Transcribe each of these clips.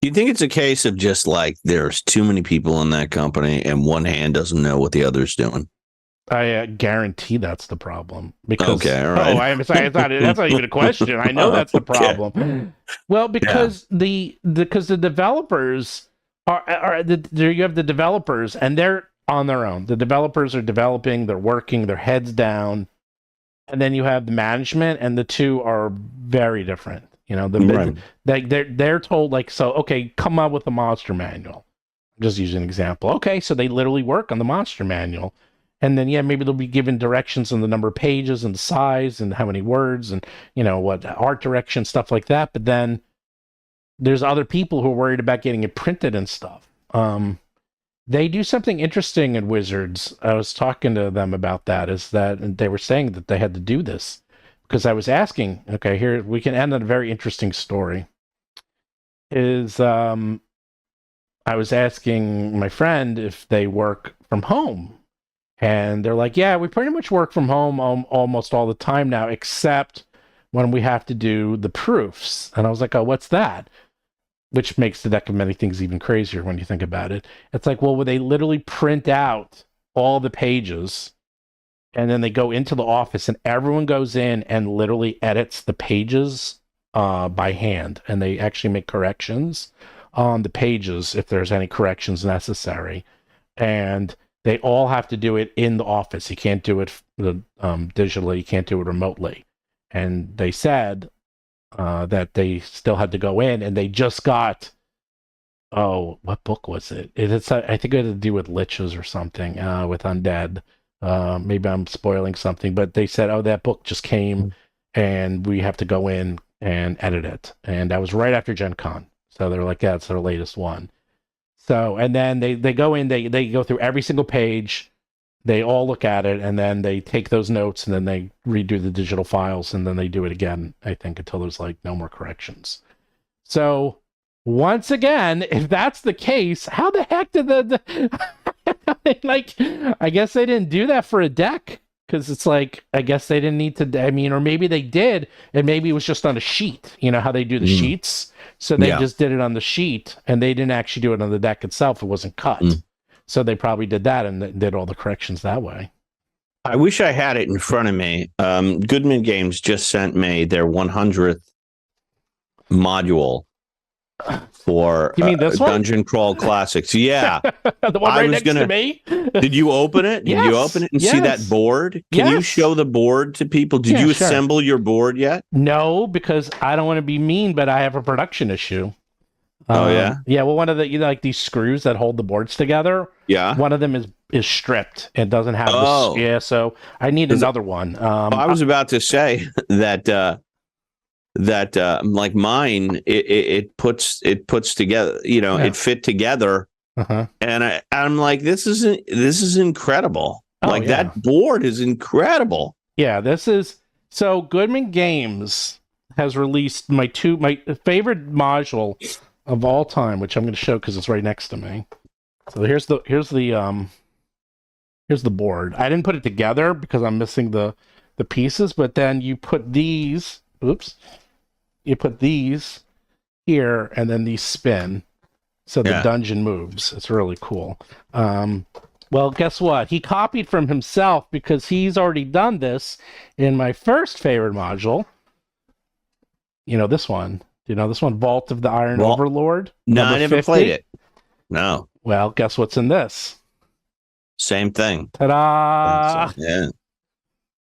you think it's a case of just like there's too many people in that company and one hand doesn't know what the other's doing? I guarantee that's the problem because Okay, all right. I'm sorry, that's not even a question. I know that's the Okay. problem. Well, Yeah. because the developers there you have the developers and they're on their own. The developers are developing, they're working, their heads down, and then you have the management, and the two are very different. You know, Right. they're told like, so okay, come up with a monster manual. I'm just using an example. Okay, so they literally work on the monster manual, and then yeah, maybe they'll be given directions on the number of pages and the size and how many words and what art direction, stuff like that. But then there's other people who are worried about getting it printed and stuff. They do something interesting in Wizards. I was talking to them about that. Is that and they were saying that they had to do this because I was asking. Okay, here we can end on a very interesting story. Is I was asking my friend if they work from home, and they're like, "Yeah, we pretty much work from home almost all the time now, except when we have to do the proofs." And I was like, "Oh, what's that?" Which makes the deck of many things even crazier when you think about it. It's like, well, would they literally print out all the pages and then they go into the office and everyone goes in and literally edits the pages by hand and they actually make corrections on the pages if there's any corrections necessary. And they all have to do it in the office. You can't do it digitally, you can't do it remotely. And they said that they still had to go in, and they just got what book was it? It's I think it had to do with liches or something with undead. Maybe I'm spoiling something, but they said, oh, that book just came, and we have to go in and edit it, and that was right after Gen Con. So they're like, yeah, it's their latest one. So and then they go in, they go through every single page. They all look at it and then they take those notes and then they redo the digital files and then they do it again, I think, until there's like no more corrections. So once again, if that's the case, how the heck did like, I guess they didn't do that for a deck because it's like, I guess they didn't need to, I mean, or maybe they did and maybe it was just on a sheet, you know how they do the Mm. sheets. So they Yeah. just did it on the sheet and they didn't actually do it on the deck itself. It wasn't cut. Mm. So they probably did that and did all the corrections that way. I wish I had it in front of me. Goodman Games just sent me their 100th module for You mean this one? Dungeon Crawl Classics. Yeah. The one I right was next to gonna. me? Did you open it? Did you Yes. open it and see that Yes. board? Can you Yes. show the board to people? Did Yeah, you sure. assemble your board yet? No, because I don't want to be mean, but I have a production issue. Oh yeah. Yeah, well, one of the like these screws that hold the boards together. Yeah. One of them is stripped and doesn't have Oh. this. Yeah, so I need another one. I was about to say that like mine, it puts together. Yeah. It fit together, uh-huh. and I'm like, this is incredible. Oh, Like yeah. that board is incredible. Yeah, this is so Goodman Games has released my favorite module of all time, which I'm going to show because it's right next to me. So here's the board. I didn't put it together because I'm missing the pieces, but then you put these. Oops, you put these here, and then these spin, so the dungeon moves. It's really cool. Well, guess what? He copied from himself because he's already done this in my first favorite module. You know this one. You know this one, Vault of the Iron Overlord? No, I never 50? played it. No. Well, guess what's in this? Same thing. Ta-da! Yeah. Is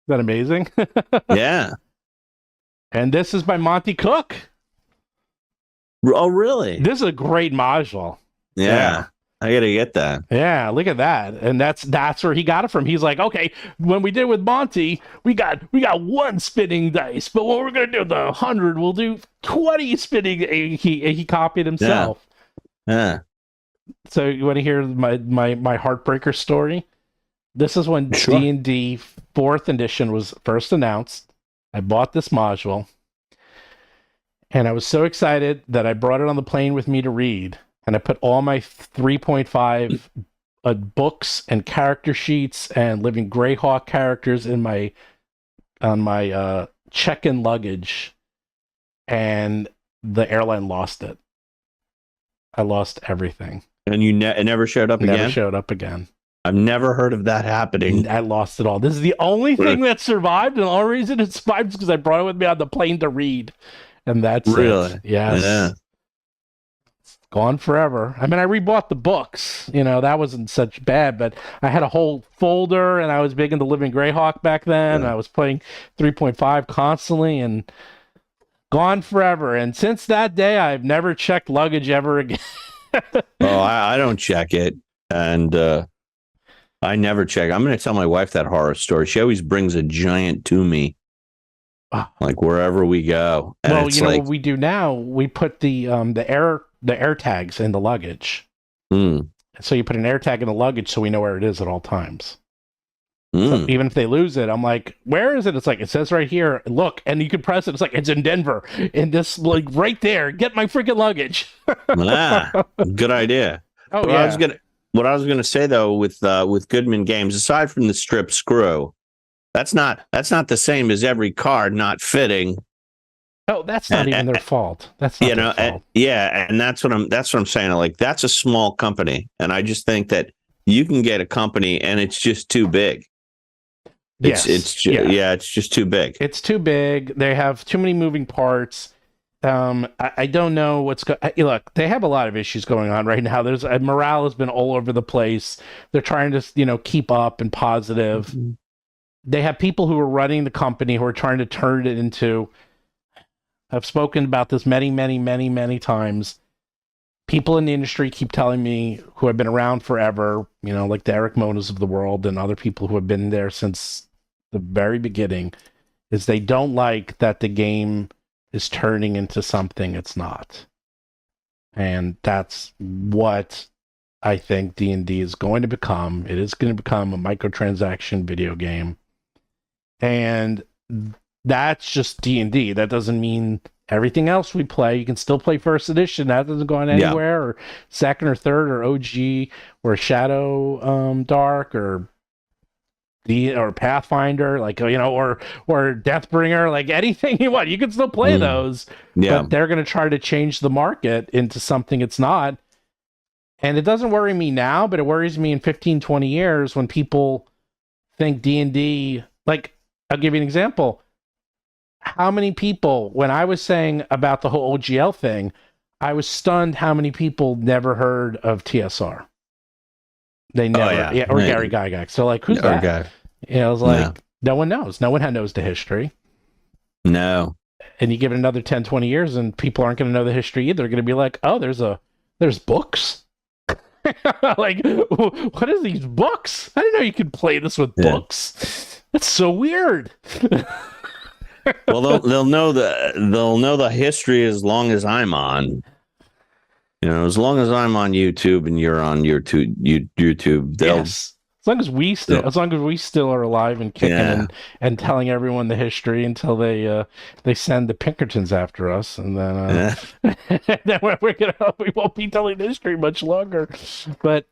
that amazing? Yeah. And this is by Monty Cook. Oh, really? This is a great module. Yeah. I gotta get that. Yeah, look at that. And that's where he got it from. He's like, okay, when we did with Monty, we got one spinning dice, but when we're gonna do the 100, we'll do 20 spinning. He copied himself. Yeah. So you want to hear my heartbreaker story? This is when D&D 4th edition was first announced. I bought this module, and I was so excited that I brought it on the plane with me to read. And I put all my 3.5 books and character sheets and Living Greyhawk characters in my check-in luggage, and the airline lost it. I lost everything. And it never showed up Never again? showed up again. I've never heard of that happening. I lost it all. This is the only thing that survived, and the only reason it survived is because I brought it with me on the plane to read. And that's Really? it. Yes. Yeah. Gone forever. I mean, I rebought the books. That wasn't such bad, but I had a whole folder, and I was big into Living Greyhawk back then. Yeah. I was playing 3.5 constantly, and gone forever. And since that day, I've never checked luggage ever again. Oh, I don't check it. And I never check. I'm going to tell my wife that horror story. She always brings a giant to me, like wherever we go. And well, it's what we do now, we put the air tags in the luggage. So you put an air tag in the luggage so we know where it is at all times. So even if they lose it, I'm like, where is it? It's like, it says right here, look, and you can press it. It's like, it's in Denver, in this, like, right there. Get my freaking luggage. Good idea. Oh, what I was gonna say though, with Goodman Games, aside from the strip screw, that's not the same as every card not fitting. Oh, that's not even their fault. That's not their fault. And that's what I'm saying. Like, that's a small company, and I just think that you can get a company and it's just too big. It's just too big. It's too big. They have too many moving parts. I don't know what's look, they have a lot of issues going on right now. There's morale has been all over the place. They're trying to, keep up and positive. Mm-hmm. They have people who are running the company who are trying to turn it into, I've spoken about this many, many, many, many times. People in the industry keep telling me, who have been around forever, like the Eric Monas of the world and other people who have been there since the very beginning, is they don't like that the game is turning into something it's not. And that's what I think D&D is going to become. It is going to become a microtransaction video game. And that's just D&D. That doesn't mean everything else we play. You can still play first edition. That doesn't go on anywhere. Or second or third or OG or Shadow Dark or Pathfinder, like, or Deathbringer, like anything you want. You can still play those. But they're going to try to change the market into something it's not. And it doesn't worry me now, but it worries me in 15, 20 years when people think D&D, like, I'll give you an example. How many people, when I was saying about the whole OGL thing, I was stunned how many people never heard of TSR. They never, Gary Gygax. So, like, who's that? Guy. I was like, no one knows. No one knows the history. No. And you give it another 10, 20 years, and people aren't going to know the history either. They're going to be like, oh, there's books? Like, what is these books? I didn't know you could play this with books. That's so weird. Well, they'll know the history as long as I'm on. As long as I'm on YouTube and you're on YouTube, they'll. Yes. As long as we still are alive and kicking and telling everyone the history until they send the Pinkertons after us, and then then we won't be telling the history much longer. But